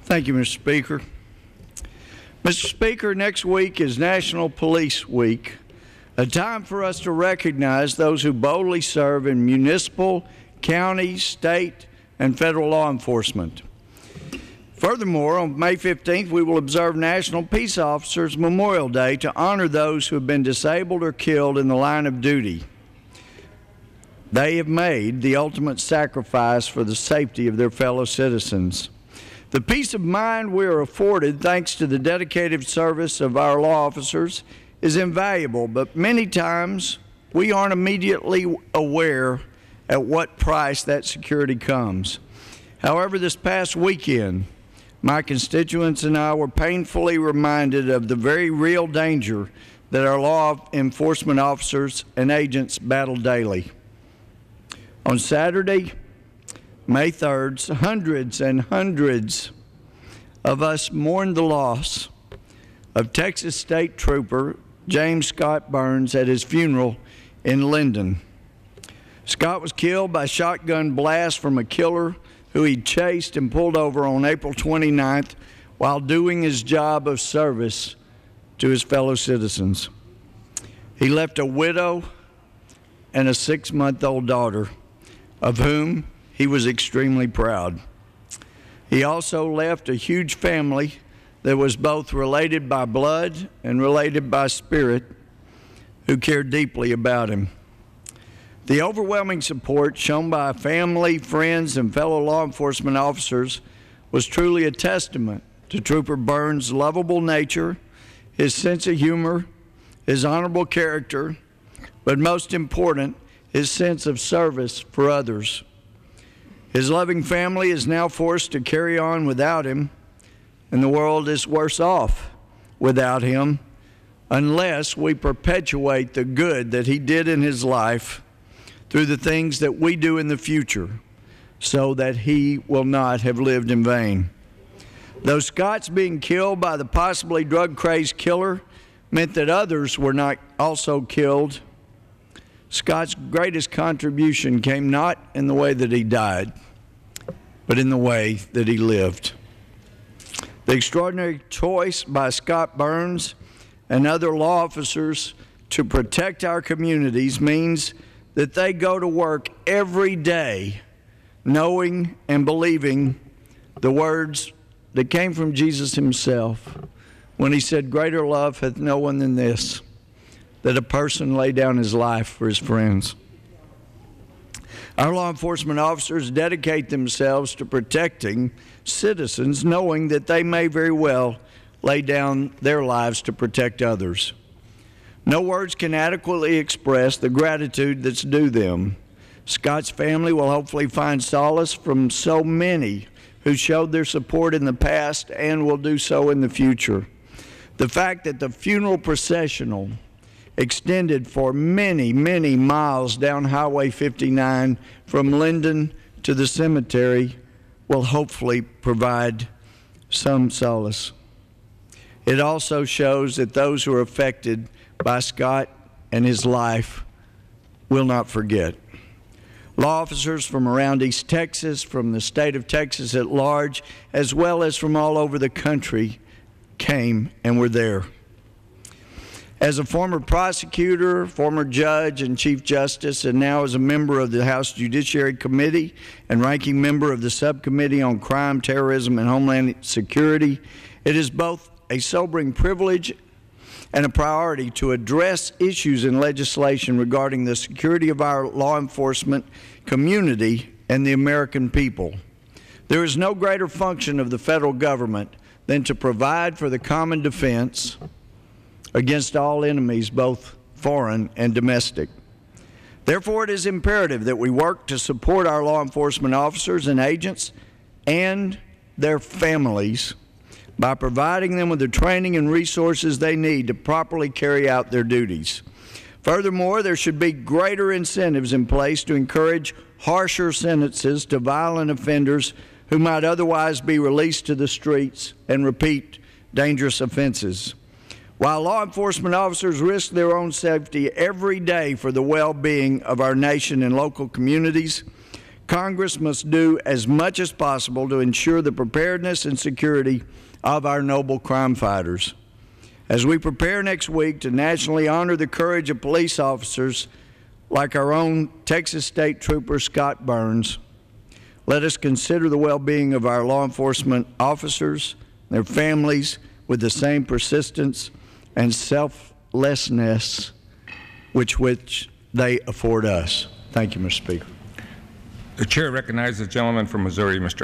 Thank you, Mr. Speaker. Mr. Speaker, next week is National Police Week, a time for us to recognize those who boldly serve in municipal, county, state, and federal law enforcement. Furthermore, on May 15th, we will observe National Peace Officers Memorial Day to honor those who have been disabled or killed in the line of duty. They have made the ultimate sacrifice for the safety of their fellow citizens. The peace of mind we are afforded thanks to the dedicated service of our law officers is invaluable, but many times we aren't immediately aware at what price that security comes. However, this past weekend, my constituents and I were painfully reminded of the very real danger that our law enforcement officers and agents battle daily. On Saturday, May 3rd, hundreds and hundreds of us mourned the loss of Texas State Trooper James Scott Burns at his funeral in Linden. Scott was killed by shotgun blast from a killer who he chased and pulled over on April 29th while doing his job of service to his fellow citizens. He left a widow and a 6-month-old daughter, of whom he was extremely proud. He also left a huge family that was both related by blood and related by spirit, who cared deeply about him. The overwhelming support shown by family, friends, and fellow law enforcement officers was truly a testament to Trooper Burns' lovable nature, his sense of humor, his honorable character, but most important, his sense of service for others. His loving family is now forced to carry on without him, and the world is worse off without him unless we perpetuate the good that he did in his life through the things that we do in the future, so that he will not have lived in vain. Though Scott's being killed by the possibly drug-crazed killer meant that others were not also killed, Scott's greatest contribution came not in the way that he died, but in the way that he lived. The extraordinary choice by Scott Burns and other law officers to protect our communities means that they go to work every day knowing and believing the words that came from Jesus himself when he said, "Greater love hath no one than this, that a person lay down his life for his friends." Our law enforcement officers dedicate themselves to protecting citizens, knowing that they may very well lay down their lives to protect others. No words can adequately express the gratitude that's due them. Scott's family will hopefully find solace from so many who showed their support in the past and will do so in the future. The fact that the funeral processional extended for many, many miles down Highway 59 from Linden to the cemetery will hopefully provide some solace. It also shows that those who are affected by Scott and his life will not forget. Law officers from around East Texas, from the state of Texas at large, as well as from all over the country, came and were there. As a former prosecutor, former judge and Chief Justice, and now as a member of the House Judiciary Committee and ranking member of the Subcommittee on Crime, Terrorism, and Homeland Security, it is both a sobering privilege and a priority to address issues in legislation regarding the security of our law enforcement community and the American people. There is no greater function of the federal government than to provide for the common defense against all enemies, both foreign and domestic. Therefore, it is imperative that we work to support our law enforcement officers and agents and their families by providing them with the training and resources they need to properly carry out their duties. Furthermore, there should be greater incentives in place to encourage harsher sentences to violent offenders who might otherwise be released to the streets and repeat dangerous offenses. While law enforcement officers risk their own safety every day for the well-being of our nation and local communities, Congress must do as much as possible to ensure the preparedness and security of our noble crime fighters. As we prepare next week to nationally honor the courage of police officers like our own Texas State Trooper Scott Burns, let us consider the well-being of our law enforcement officers, their families, with the same persistence and selflessness which they afford us. Thank you, Mr. Speaker. The chair recognizes the gentleman from Missouri, Mr.